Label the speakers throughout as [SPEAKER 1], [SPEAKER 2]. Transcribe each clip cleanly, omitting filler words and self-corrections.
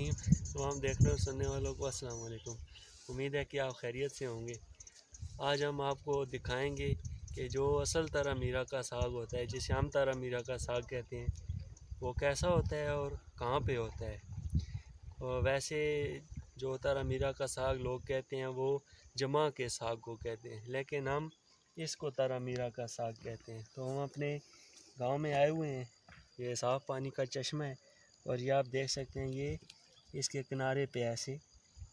[SPEAKER 1] रहीम। तमाम देखने और सुनने वालों को अस्सलाम वालेकुम। उम्मीद है कि आप खैरियत से होंगे। आज हम आपको दिखाएंगे कि जो असल तारा मीरा का साग होता है, जिसे हम तारा मीरा का साग कहते हैं, वो कैसा होता है और कहाँ पे होता है। और वैसे जो तारा मीरा का साग लोग कहते हैं वो जमा के साग को कहते हैं, लेकिन हम इसको तारा मीरा का साग कहते हैं। तो हम अपने गांव में आए हुए हैं। ये साफ़ पानी का चश्मा है और ये आप देख सकते हैं, ये इसके किनारे पे ऐसे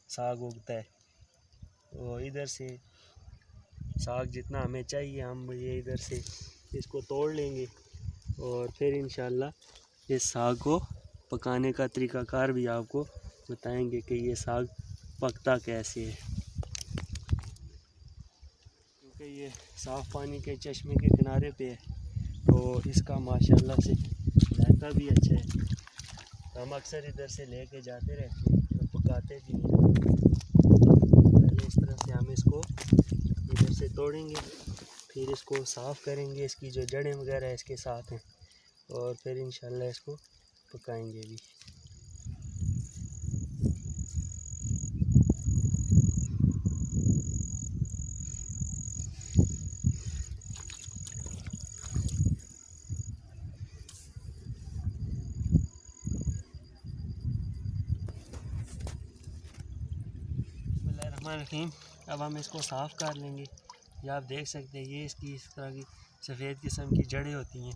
[SPEAKER 1] साग उगता है। और इधर से साग जितना हमें चाहिए हम ये इधर से इसको तोड़ लेंगे और फिर इंशाल्लाह इस साग को पकाने का तरीक़ाकार भी आपको बताएंगे कि ये साग पकता कैसे है। क्योंकि ये साफ़ पानी के चश्मे के किनारे पे है तो इसका माशाल्लाह से जायका भी अच्छा है। तो हम अक्सर इधर से लेके जाते रहते हैं और पकाते भी हैं। पहले इस तरह से हम इसको इधर से तोड़ेंगे, फिर इसको साफ़ करेंगे, इसकी जो जड़ें वगैरह इसके साथ हैं, और फिर इंशाल्लाह इसको पकाएंगे भी। बिस्मिल्लाहिर्रहमानिर्रहीम। अब हम इसको साफ़ कर लेंगे। ये आप देख सकते हैं, ये इसकी इस तरह की सफ़ेद किस्म की जड़ें होती हैं,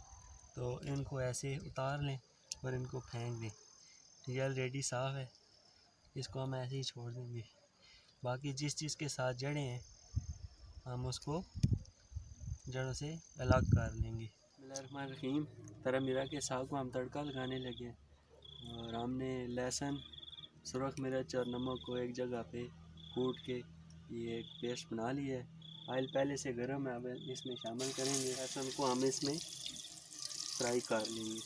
[SPEAKER 1] तो इनको ऐसे उतार लें और इनको फेंक दें। ये ऑलरेडी साफ़ है, इसको हम ऐसे ही छोड़ देंगे। बाकी जिस चीज़ के साथ जड़ें हैं हम उसको जड़ों से अलग कर लेंगे। बिस्मिल्लाहिर्रहमानिर्रहीम। तारा मीरा के साग को हम तड़का लगाने लगे हैं और हमने लहसुन, सुरख मिर्च और नमक को एक जगह पे कूट के ये एक पेस्ट बना लिया है। ऑयल पहले से गर्म है, अब इसमें शामिल करेंगे। लहसुन को हम इसमें फ्राई कर लेंगे।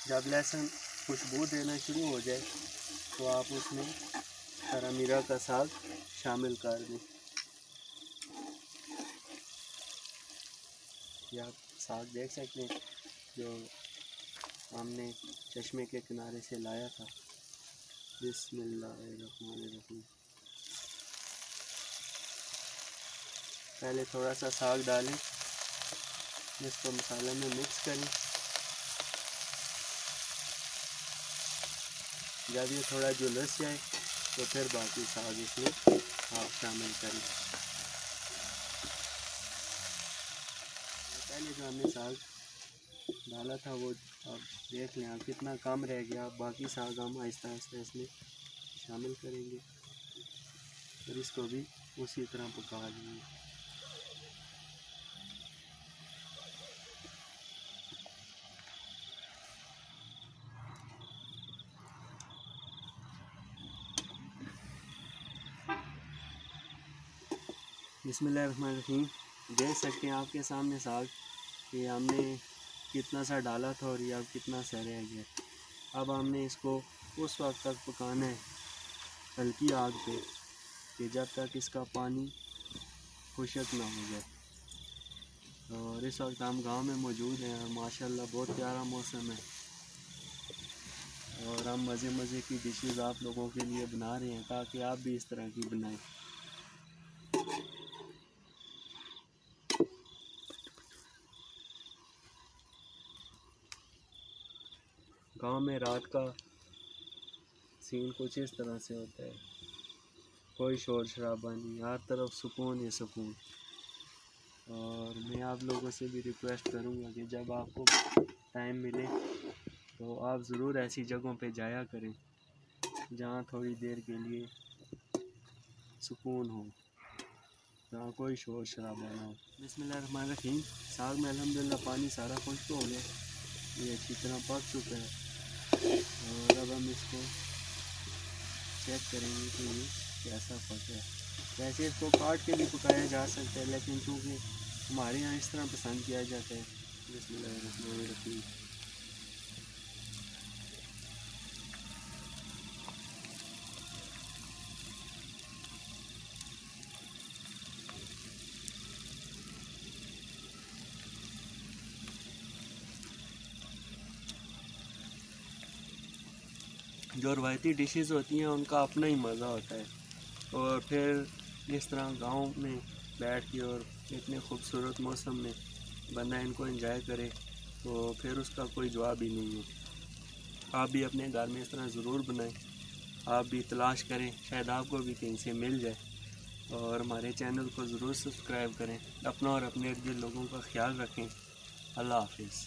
[SPEAKER 1] जब लहसुन खुशबू देना शुरू हो जाए तो आप उसमें तारा मीरा का साग शामिल कर दें। ये आप साग देख सकते हैं जो हमने चश्मे के किनारे से लाया था। बिस्मिल्लाहिर्रहमानिर्रहीम। पहले थोड़ा सा साग डालें, इसको मसाले में मिक्स करें। जब ये थोड़ा झुलस जाए तो फिर बाकी साग इसमें आप शामिल करें। पहले जो हमने साग डाला था वो आप देख लें आप कितना कम रह गया। बाकी साग हम आहिस्ता आहिस्ता इसमें शामिल करेंगे और इसको भी उसी तरह पका लेंगे। बिस्मिल्लाहिर्रहमानिर्रहीम। देख सकते हैं आपके सामने साग कि हमने कितना सा डाला था और ये अब कितना सा रह गया। अब हमने इसको उस वक्त तक पकाना है हल्की आग पे कि जब तक इसका पानी खुशक ना हो जाए। और इस वक्त हम गांव में मौजूद हैं और माशाल्लाह बहुत प्यारा मौसम है और हम मज़े मज़े की डिशेज़ आप लोगों के लिए बना रहे हैं ताकि आप भी इस तरह की बनाएं। गांव में रात का सीन कुछ इस तरह से होता है, कोई शोर शराबा नहीं, हर तरफ सुकून ही सुकून। और मैं आप लोगों से भी रिक्वेस्ट करूंगा कि जब आपको टाइम मिले तो आप ज़रूर ऐसी जगहों पे जाया करें जहाँ थोड़ी देर के लिए सुकून हो, जहाँ कोई शोर शराबा ना हो। बिस्मिल्लाहिर्रहमानिर्रहीम। साग में अल्हम्दुलिल्लाह पानी सारा खुश्क हो गया, ये अच्छी तरह पक चुका है और अब हम इसको चेक करेंगे कि ये कैसा पका है। वैसे इसको काट के भी पकाया जा सकता है, लेकिन चूँकि हमारे यहाँ इस तरह पसंद किया जाता है। बिस्मिल्लाहिर्रहमानिर्रहीम। जो रवायती डिशेज़ होती हैं उनका अपना ही मज़ा होता है। और फिर इस तरह गांव में बैठ के और इतने खूबसूरत मौसम में बंदा इनको एंजॉय करे तो फिर उसका कोई जवाब ही नहीं है। आप भी अपने घर में इस तरह ज़रूर बनाएं, आप भी तलाश करें, शायद आपको भी कहीं से मिल जाए। और हमारे चैनल को ज़रूर सब्सक्राइब करें। अपना और अपने इर्द गिर्द लोगों का ख्याल रखें। अल्लाह हाफिज़।